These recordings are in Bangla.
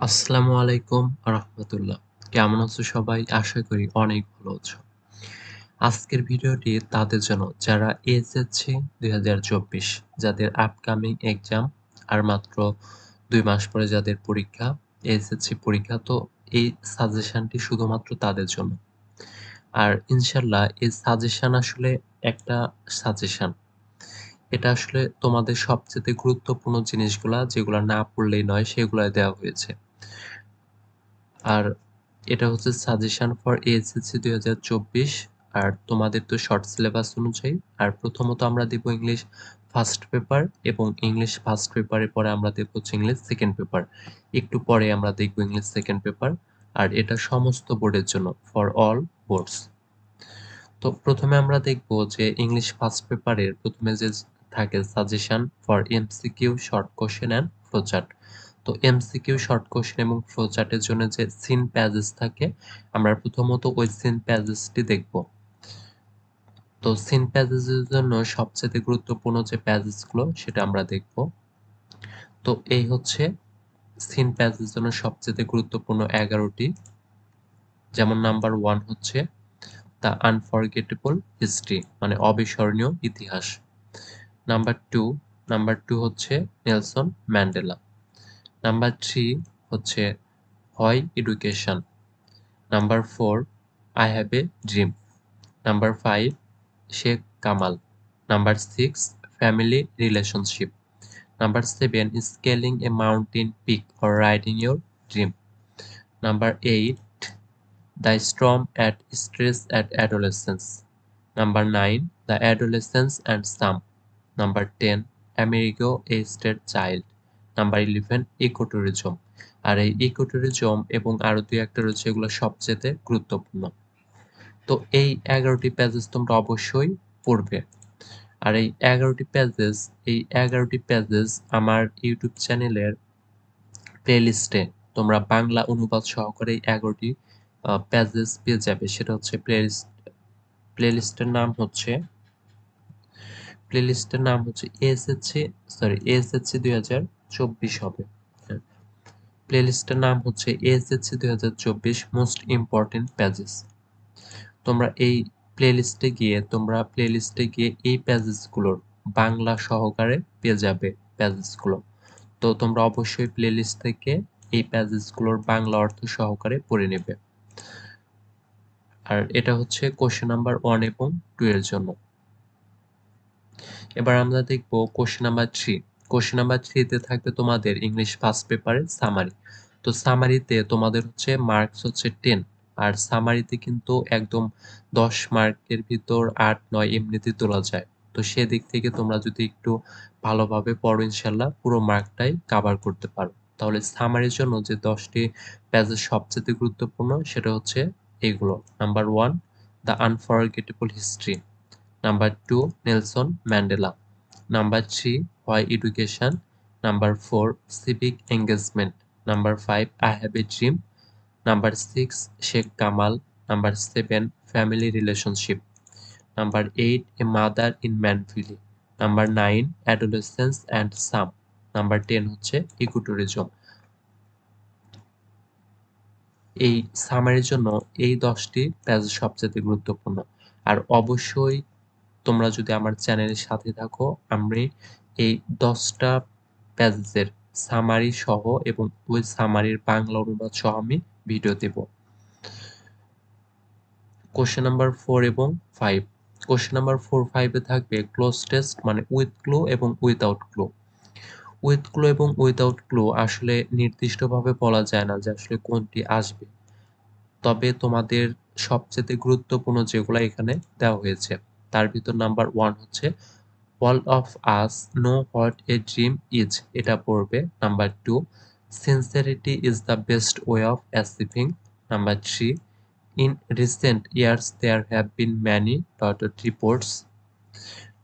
আসসালামু আলাইকুম রাহমাতুল্লাহ। কেমন আছো সবাই? আশা করি অনেক ভালো আছো। আজকের ভিডিওটি তাদের জন্য যারা এইচএসসি ২০২৪ যাদের আপকামিং এক্সাম আর মাত্র ২ মাস পরে যাদের পরীক্ষা, এইচএসসি পরীক্ষা তো এই সাজেশনটি শুধুমাত্র তাদের জন্য। আর ইনশাআল্লাহ এই সাজেশন আসলে একটা সাজেশন। এটা আসলে তোমাদের সবচাইতে গুরুত্বপূর্ণ জিনিসগুলা যেগুলা না পড়লেই নয় সেগুলাই দেওয়া হয়েছে। আর এটা হচ্ছে সাজেশন ফর এইচএসসি ২০২৪ আর তোমাদের তো শর্ট সিলেবাস অনুযায়ী। আর প্রথমত আমরা দেব ইংলিশ ফার্স্ট পেপার এবং ইংলিশ ফার্স্ট পেপারের পরে আমরা দেব হচ্ছে ইংলিশ সেকেন্ড পেপার। একটু পরে আমরা দেখব ইংলিশ সেকেন্ড পেপার। আর এটা সমস্ত বোর্ডের জন্য ফর অল বোর্ডস। তো প্রথমে আমরা দেখব যে ইংলিশ ফার্স্ট পেপারের প্রথমে যে থাকে suggestion for MCQ short question and flowchart. তো এমসিকিউ শর্ট কোশ্চেন এবং ফ্লোচার্টের জন্য যে সিন প্যাজেস থাকে আমরা প্রথমত ওই সিন প্যাজেসটি দেখব। তো সিন প্যাজেসের জন্য সবচেয়ে গুরুত্বপূর্ণ যে প্যাজেসগুলো সেটা আমরা দেখব। তো এই হচ্ছে সিন প্যাজেসের জন্য সবচেয়ে গুরুত্বপূর্ণ ১১টি। যেমন নাম্বার 1 হচ্ছে দ্য আনফরগেটেবল হিস্ট্রি মানে অবিস্মরণীয় ইতিহাস। নাম্বার 2 হচ্ছে নেলসন ম্যান্ডেলা। নাম্বার 3 হচ্ছে why education. Number 4 I have a dream. Number 5 Sheikh Kamal. Number 6 family relationship. Number 7 scaling a mountain peak or riding your dream. Number 8 the storm at stress at adolescence. Number 9 The Adolescence and Some. Number 10 Amerigo A State Child. Number 11 Ecotourism। আর এই ইকোট্যুরিজম এবং আরো ২-১টা রয়েছে এগুলো সবচেয়ে গুরুত্বপূর্ণ। তো এই ১১টি পেজেস তোমরা অবশ্যই পড়বে। আর এই ১১টি পেজেস আমার ইউটিউব চ্যানেলের প্লেলিস্টে তোমরা বাংলা অনুবাদ সহকারে এই ১১টি পেজেস পেয়ে যাবে। সেটা হচ্ছে প্লেলিস্টের নাম হচ্ছে এএসএসসি ২০২৪ হবে। হ্যাঁ, প্লেলিস্টের নাম হচ্ছে এএসএসসি ২০২৪ মোস্ট ইম্পর্টেন্ট পেজেস। তোমরা এই প্লেলিস্টে গিয়ে এই পেজেসগুলোর বাংলা সহকারে পেয়ে যাবে পেজেসগুলো। তো তোমরা অবশ্যই প্লেলিস্ট থেকে এই পেজেসগুলোর বাংলা অর্থ সহকারে পড়ে নেবে। আর এটা হচ্ছে কোশ্চেন নাম্বার 1 এবং 2 এর জন্য। এবার আমরা দেখব কোশ্চেন নাম্বার 3। কোশ্চেন নাম্বার 3 তে থাকবে তোমাদের ইংলিশ ফার্স্ট পেপারের সামারি। তো সামারিতে তোমাদের হচ্ছে মার্কস হচ্ছে 10 আর সামারিতে কিন্তু একদম 10 মার্কের ভিতর 8-9 এমনিতেই তোলা যায়। তো সেদিক থেকে তোমরা যদি একটু ভালোভাবে পড়ো ইনশাআল্লাহ পুরো মার্কটাই কভার করতে পারো। তাহলে সামারির জন্য যে 10টি পেজের সবচেয়ে গুরুত্বপূর্ণ সেটা হচ্ছে এইগুলো। Number 1 the unforgettable history. Number 2 Nelson Mandela. Number 3 Why Education. Number 4 Civic Engagement. Number 5 I Have a Dream. Number 6 Sheikh Kamal. Number 7 Family Relationship. Number 8 A Mother in Manville. Number 9 Adolescence and Some. Number 10 হচ্ছে Ecotourism। এই সামারির জন্য এই 10টি পেজ সবচেয়ে গুরুত্বপূর্ণ। আর অবশ্যই তোমরা যদি আমার চ্যানেলের সাথে থাকো আমি এই 10টা পেজের সামারি সহ এবং ওই সামারির বাংলা অনুবাদ সহ আমি ভিডিও দেব। কোশ্চেন নাম্বার 4 এবং 5। কোশ্চেন নাম্বার 4-5 এ থাকবে ক্লোজ টেস্ট মানে উইথ ক্লু এবং উইথআউট ক্লু। উইথ ক্লু এবং উইথআউট ক্লু আসলে নির্দিষ্টভাবে বলা যায় না যে আসলে কোনটি আসবে। তবে তোমাদের সবচেয়ে গুরুত্বপূর্ণ যেগুলা এখানে দেওয়া হয়েছে তার ভিতর নাম্বার 1 হচ্ছে all of us know what a dream is এটা পড়বে। Number 2 sincerity is the best way of achieving. Number 3 in recent years there have been many reports.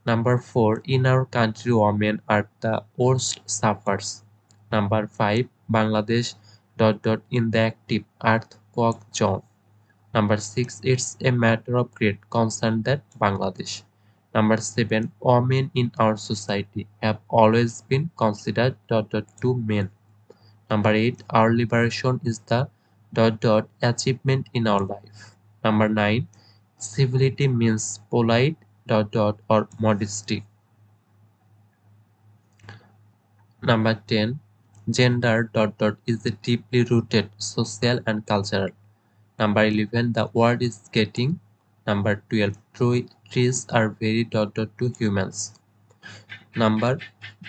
Number 4 in our country women are the worst sufferers. Number 5 Bangladesh in the active earthquake zone. Number 6 it's a matter of great concern that Bangladesh. Number 7 women in our society have always been considered to men. Number 8, our liberation is the ... achievement in our life. Number 9, civility means polite ... or modesty. Number 10, gender ... is a deeply rooted social and cultural. Number 11, the world is getting. Number 12, trees are very ... to humans. Number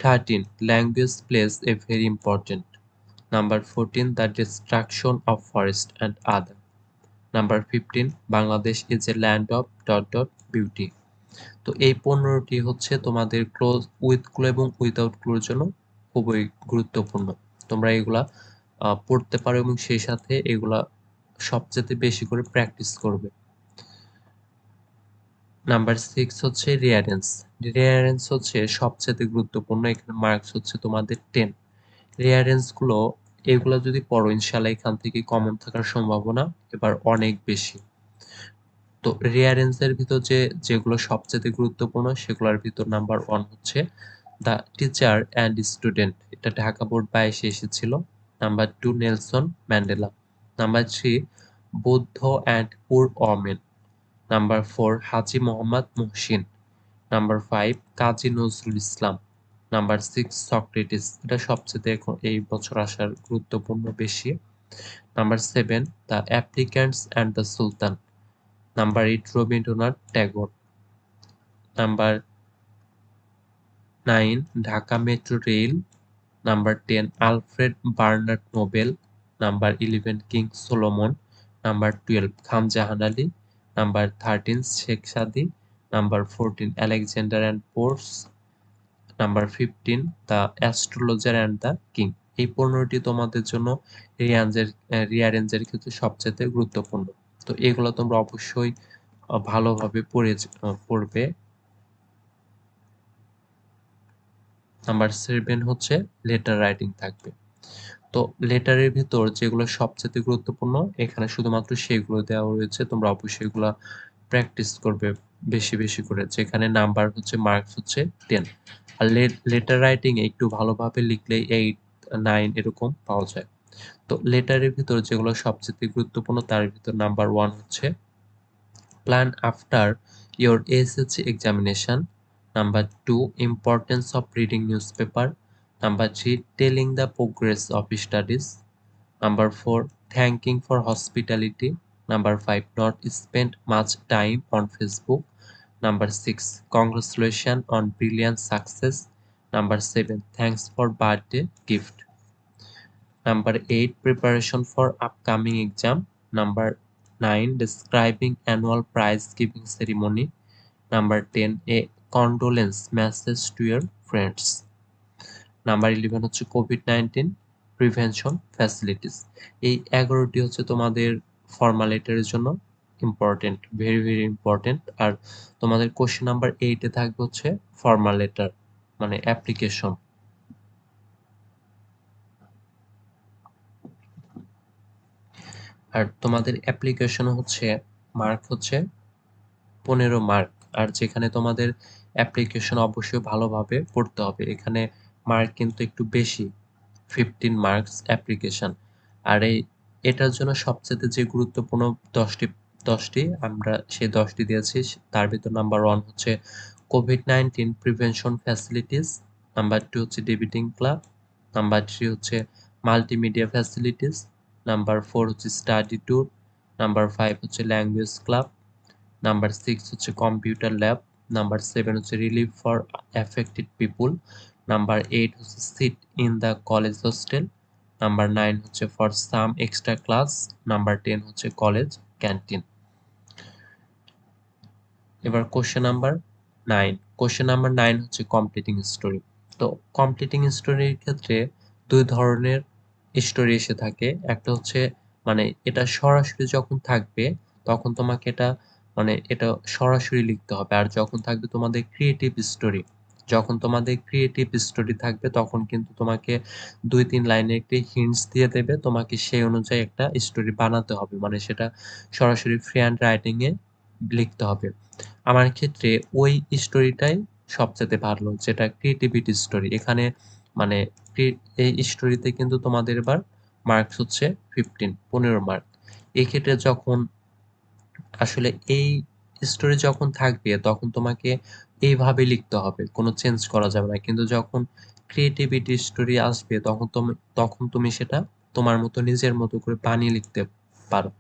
13, language plays a very important. Number 14, the destruction of forest and other. Number 15, Bangladesh is a land of ... beauty. তো এই 15টি হচ্ছে তোমাদের ক্লোজ, উইথ ক্লো এবং উইদাউট ক্লোর জন্য খুবই গুরুত্বপূর্ণ। তোমরা এগুলা পড়তে পারো এবং সেই সাথে এগুলা সবচেয়ে বেশি করে প্র্যাকটিস করবে। নাম্বার 6 হচ্ছে রিয়ারেন্স। রিয়ারেন্স হচ্ছে সবচেয়ে গুরুত্বপূর্ণ। এখানে মার্কস হচ্ছে তোমাদের 10। রিয়ারেন্স গুলো এগুলো যদি পড়ো ইনশাআল্লাহ এখান থেকে কমন থাকার সম্ভাবনা এবার অনেক বেশি। তো রিয়ারেন্স এর ভিতর যেগুলো সবচেয়ে গুরুত্বপূর্ণ সেগুলোর ভিতর নাম্বার 1 হচ্ছে দ্য টিচার অ্যান্ড স্টুডেন্ট, এটা ঢাকা বোর্ড 22 এসেছিল। Number 2, Nelson Mandela. Number 3, Buddha and poor woman. Number 4, Haji Mohammad Muhsin. Number 5, Kazi Nazrul Islam. Number 6, Socrates, এটা সবচেয়ে এই বছর আসার গুরুত্বপূর্ণ বেশি। Number 7, the applicants and the sultan. Number 8, Rabindranath Tagore. Number 9, Dhaka metro rail. Number 10, Alfred Bernard Nobel. Number 11, King Solomon. Number 12, Khan Jahan Ali. Number 13, Sheikh Sadi. Number 14, Alexander and Porus. Number 15, the astrologer and the king. এই 15টি তোমাদের জন্য রিয়ারেঞ্জের ক্ষেত্রে সবচেয়ে গুরুত্বপূর্ণ। তো এগুলো তোমরা অবশ্যই ভালোভাবে পড়বে। নাম্বার 7 হচ্ছে লেটার রাইটিং থাকবে। তো লেটারের ভিতর যেগুলো সবচেয়ে গুরুত্বপূর্ণ এখানে শুধুমাত্র সেগুলো দেওয়া রয়েছে। তোমরা অবশ্যই এগুলা প্র্যাকটিস করবে বেশি বেশি করে। যেখানে নাম্বার হচ্ছে মার্কস হচ্ছে 10। আর লেটার রাইটিং এ একটু ভালোভাবে লিখলেই 8, 9 এরকম পাওয়া যায়। তো লেটারের ভিতর যেগুলো সবচেয়ে গুরুত্বপূর্ণ তার ভিতর নাম্বার 1 হচ্ছে plan after your SSC examination. Number 2, importance of reading newspaper. Number 3, telling the progress of studies. Number 4, thanking for hospitality. Number 5, not spend much time on Facebook. Number 6, congratulations on brilliant success. Number 7, thanks for birthday gift. Number 8, preparation for upcoming exam. Number 9, describing annual prize giving ceremony. Number 10, a condolence message to your friends. Number 11 হচ্ছে কোভিড-19 প্রিভেনশন ফ্যাসিলিটিস। এই 11টি হচ্ছে তোমাদের ফরমাল লেটারের জন্য ইম্পর্টেন্ট, ভেরি ভেরি ইম্পর্টেন্ট। আর তোমাদের কোশ্চেন নাম্বার 8 এ থাকবে হচ্ছে ফরমাল লেটার মানে অ্যাপ্লিকেশন। আর তোমাদের অ্যাপ্লিকেশন হচ্ছে মার্ক হচ্ছে 15 মার্ক। আর যেখানে তোমাদের অ্যাপ্লিকেশন অবশ্যই ভালোভাবে পড়তে হবে। এখানে মার্ক কিন্তু একটু বেশি, 15 মার্কস অ্যাপ্লিকেশন। আর এটার জন্য সবচেয়ে যে গুরুত্বপূর্ণ 10টি আমরা সেই 10টি দিয়েছি। তার ভিতর নাম্বার 1 হচ্ছে কোভিড-19 প্রিভেনশন ফ্যাসিলিটিস। নাম্বার 2 হচ্ছে ডিবেটিং ক্লাব। নাম্বার 3 হচ্ছে মাল্টিমিডিয়া ফ্যাসিলিটিস। নাম্বার 4 হচ্ছে স্টাডি ট্যুর। নাম্বার 5 হচ্ছে ল্যাঙ্গুয়েজ ক্লাব। নাম্বার 6 হচ্ছে কম্পিউটার ল্যাব। নাম্বার 7 হচ্ছে relief for affected people. Number 8 হচ্ছে seat in the college hostel. Number 9 হচ্ছে for some extra class. Number 10 হচ্ছে কলেজ ক্যান্টিন। এবার কোশ্চেন নাম্বার 9। কোশ্চেন নাম্বার 9 হচ্ছে কমপ্লিটিং স্টোরি। তো কমপ্লিটিং স্টোরির ক্ষেত্রে দুই ধরনের স্টোরি এসে থাকে। একটা হচ্ছে মানে এটা সরাসরি যখন থাকবে তখন তোমাকে এটা সরাসরি লিখতে হবে। আর যখন থাকবে তোমাদের ক্রিয়েটিভ স্টোরি, যখন তোমাদের ক্রিয়েটিভ স্টোরি থাকবে তখন কিন্তু তোমাকে 2-3 লাইনে একটি হিন্টস দিয়ে দেবে। তোমাকে সেই অনুযায়ী একটা স্টোরি বানাতে হবে। মানে সেটা সরাসরি ফ্রি হ্যান্ড রাইটিং এ লিখতে হবে। আমার ক্ষেত্রে ওই স্টোরিটাই সবচাইতে ভালো, যেটা ক্রিয়েটিভিটি স্টোরি। এখানে মানে এই স্টোরিতে কিন্তু তোমাদের এবার মার্কস হচ্ছে 15 মার্ক। এক্ষেত্রে যখন আসলে এই স্টোরি যখন থাকবে তখন তোমাকে এইভাবে লিখতে হবে, কোনো চেঞ্জ করা যাবে না। কিন্তু যখন ক্রিয়েটিভিটি স্টোরি আসবে তখন তুমি সেটা তোমার মতো নিজের মতো করে বানিয়ে লিখতে পারো।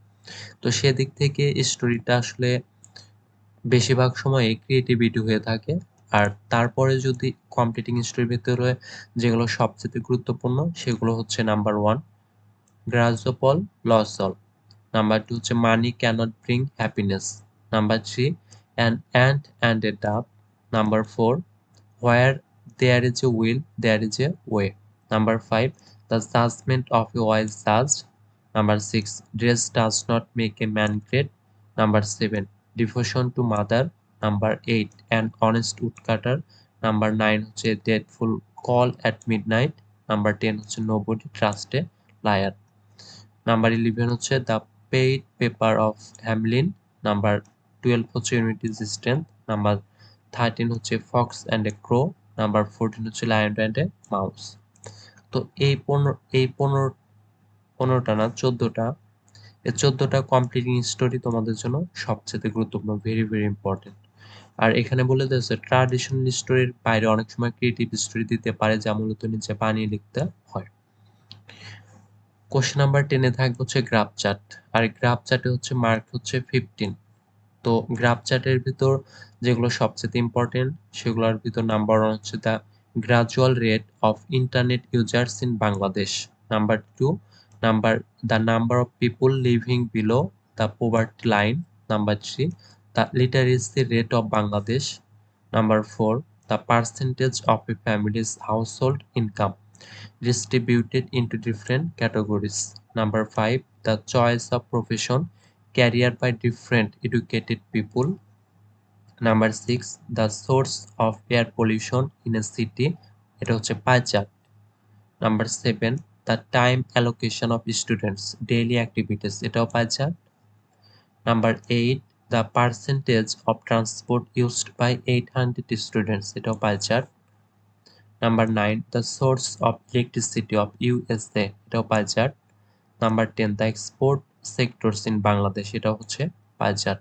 তো সেদিক থেকে স্টোরিটা আসলে বেশিরভাগ সময়ে ক্রিয়েটিভিটি হয়ে থাকে। আর তারপরে যদি কমপ্লিটিং স্টোরির ভিতরে যেগুলো সবচেয়ে গুরুত্বপূর্ণ সেগুলো হচ্ছে নাম্বার 1 গ্রাহ্য ফল লস অল, নাম্বার 2 হচ্ছে money cannot bring happiness, number 3 an ant and a dove, number 4 where there is a will there is a way, number 5 the judgement of a wise জাজ, number 6 dress does not make a man great, number 7 devotion to mother, number 8 an honest woodcutter, number 9 হচ্ছে dreadful call at midnight, number 10 হচ্ছে nobody trust a liar, number 11 হচ্ছে the pied piper of Hamelin, number 12 হচ্ছে ইউনিটিজ স্ট্রেংথ, নাম্বার 13 হচ্ছে fox and a crow, number 14 হচ্ছে লায়ন অ্যান্ড এ মাউস। তো এই 15টা না 14টা, এই 14টা কমপ্লিটিং স্টোরি তোমাদের জন্য সবচেয়ে গুরুত্বপূর্ণ, ভেরি ভেরি ইম্পর্টেন্ট। আর এখানে বলে দিয়েছে ট্র্যাডিশনাল স্টোরির বাইরে অনেক সময় ক্রিয়েটিভ স্টোরি দিতে পারে যা মূলত নিচে বানিয়ে লিখতে হয়। কোশ্চেন নাম্বার 10 এ থাকবে হচ্ছে গ্রাফ চার্ট। আর গ্রাফ চার্টে হচ্ছে মার্ক হচ্ছে 15। তো গ্রাফ চার্টের ভিতর যেগুলো সবচেয়ে ইম্পর্টেন্ট সেগুলোর ভিতর নাম্বার 1 হচ্ছে the gradual rate of internet users in Bangladesh, number 2 number the number of people living below the poverty line, number 3 the literacy rate of Bangladesh, number 4 the percentage of A families household income distributed into different categories. Number 5. The choice of profession career by different educated people. Number 6. The source of air pollution in a city. এটা হচ্ছে pie chart. Number 7. The time allocation of students daily activities. এটাও pie chart. Number 8. The percentage of transport used by 800 students. এটাও pie chart. Number 9 the source of electricity of USA, এটাও pie chart. Number 10 the export sectors in Bangladesh, এটাও হচ্ছে পাই চার্ট।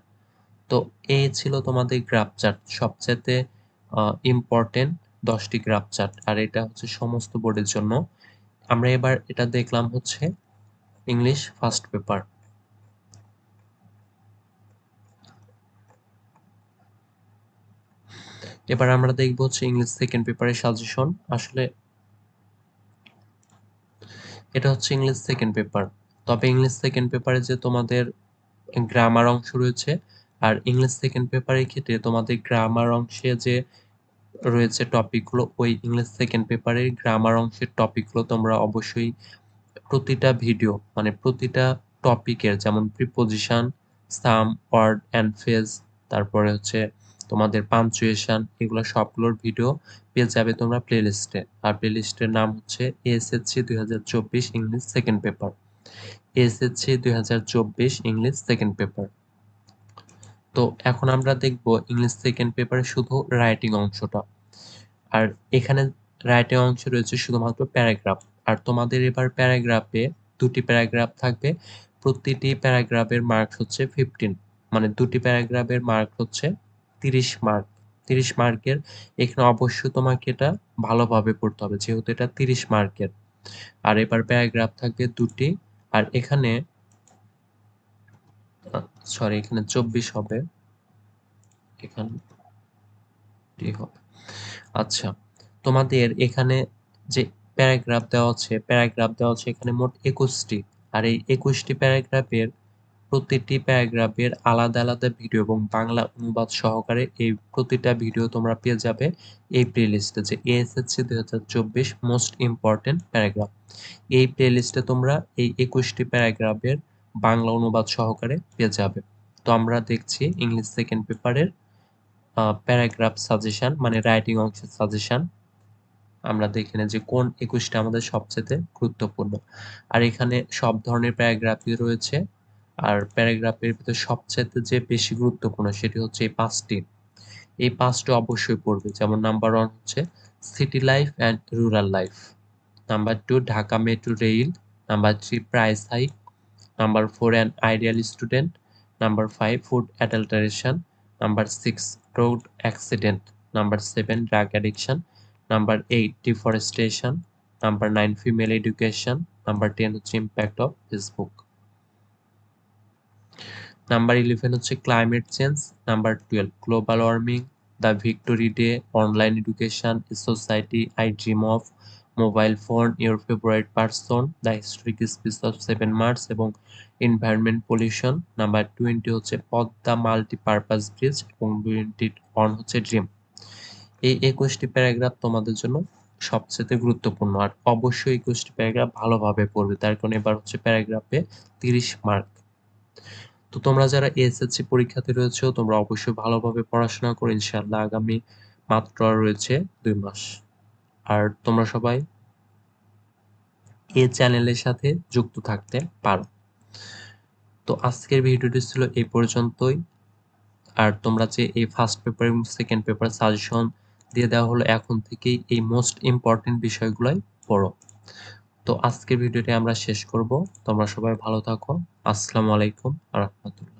তো এই ছিল তোমাদের গ্রাফ চার্ট, সবচেয়ে ইম্পর্টেন্ট 10টি গ্রাফ চার্ট। আর এটা হচ্ছে সমস্ত বোর্ডের জন্য। আমরা এবার এটা দেখলাম হচ্ছে ইংলিশ ফার্স্ট পেপার। এবার আমরা দেখব হচ্ছে ইংলিশ সেকেন্ড পেপারের সাজেশন। আসলে এটা হচ্ছে ইংলিশ সেকেন্ড পেপার। তবে ইংলিশ সেকেন্ড পেপারে যে তোমাদের গ্রামার অংশ রয়েছে, আর ইংলিশ সেকেন্ড পেপারের ক্ষেত্রে তোমাদের গ্রামার অংশে যে রয়েছে টপিকগুলো, ওই ইংলিশ সেকেন্ড পেপারের গ্রামার অংশের টপিকগুলো তোমরা অবশ্যই প্রতিটা ভিডিও মানে প্রতিটা টপিকের, যেমন preposition, some, word and phrase, তারপরে হচ্ছে তোমাদের পাঞ্চুয়েশন, এগুলো সবগুলোর ভিডিও পেয়ে যাবে তোমরা প্লেলিস্টে। আর প্লেলিস্টের নাম হচ্ছে SSC 2024 English second paper, SSC 2024 English second paper. তো এখন আমরা দেখব ইংলিশ সেকেন্ড পেপারে শুধু রাইটিং অংশটা। আর এখানে রাইটিং অংশে রয়েছে শুধুমাত্র প্যারাগ্রাফ। আর তোমাদের এবার প্যারাগ্রাফে 2টি প্যারাগ্রাফ থাকবে, প্রতিটি প্যারাগ্রাফের মার্কস হচ্ছে 15, মানে 2টি প্যারাগ্রাফের মার্ক হচ্ছে 30 মার্ক। 30 মার্কের এখানে অবশ্যই তোমাকে এটা ভালোভাবে পড়তে হবে যেহেতু এটা 30 মার্কের। আর এবার প্যারাগ্রাফ থাকবে 2টি। আর এখানে সরি এখানে 24 হবে, এখানে হবে। আচ্ছা, তোমাদের এখানে যে প্যারাগ্রাফ দেওয়া আছে এখানে মোট 21টি। আর এই 21টি প্যারাগ্রাফের প্রতিটি প্যারাগ্রাফের আলাদা আলাদা ভিডিও এবং বাংলা অনুবাদ সহকারে এই প্রতিটা ভিডিও তোমরা পেয়ে যাবে এই প্লেলিস্টে, যে এএসএসসি 2024 মোস্ট ইম্পর্টেন্ট প্যারাগ্রাফ। এই প্লেলিস্টে তোমরা এই 21টি প্যারাগ্রাফের বাংলা অনুবাদ সহকারে পেয়ে যাবে। তো আমরা দেখছি ইংলিশ সেকেন্ড পেপারের প্যারাগ্রাফ সাজেশন, মানে রাইটিং অংশের সাজেশন। আমরা দেখি না যে কোন 21টা আমাদের সবচেয়ে গুরুত্বপূর্ণ। আর এখানে সব ধরনের প্যারাগ্রাফই রয়েছে। আর প্যারাগ্রাফের ভিতরে সবচেয়ে যে বেশি গুরুত্বপূর্ণ সেটি হচ্ছে এই 5টি। এই 5টি অবশ্যই পড়বে। যেমন নাম্বার 1 হচ্ছে city life and rural life. Number 2 Dhaka metro rail. Number 3 price hike. Number 4 an ideal student. Number 5 food adulteration. Number 6 road accident. Number 7 drug addiction. Number 8 deforestation. Number 9 female education. Number 10 হচ্ছে ইম্প্যাক্ট অফ ফেসবুক। নাম্বার 11 হচ্ছে climate change. Number 12 global warming, the victory day, online education, society, I dream of, mobile phone, your favourite person, the historic speech of 7 March এবং এনভায়রনমেন্ট পলিউশন। নাম্বার 20 হচ্ছে পদ্মা মাল্টিপারপাস ব্রিজ এবং 21 হচ্ছে ড্রিম। এই 21টি প্যারাগ্রাফ তোমাদের জন্য সবচেয়ে গুরুত্বপূর্ণ, আর অবশ্যই 21টি প্যারাগ্রাফ ভালোভাবে পড়বে, তার কারণ এবার হচ্ছে প্যারাগ্রাফে 30 মার্ক। তো তোমরা যারা এসএসসি পরীক্ষাতে রয়েছো তোমরা অবশ্যই ভালোভাবে পড়াশোনা করো, ইনশাআল্লাহ আগামী মাত্র আর রয়েছে 2 মাস। আর তোমরা সবাই এই চ্যানেলের সাথে যুক্ত থাকতে পারো। তো আজকের ভিডিওটি ছিল এই পর্যন্তই। আর তোমরা যে এই ফার্স্ট পেপার এবং সেকেন্ড পেপার সাজেশন দিয়ে দেওয়া হলো, এখন থেকেই এই মোস্ট ইম্পর্টেন্ট বিষয়গুলোই পড়ো। তো আজকের ভিডিওটি আমরা শেষ করব। তোমরা সবাই ভালো থাকো। আসসালামু আলাইকুম ওয়া রাহমাতুল্লাহ।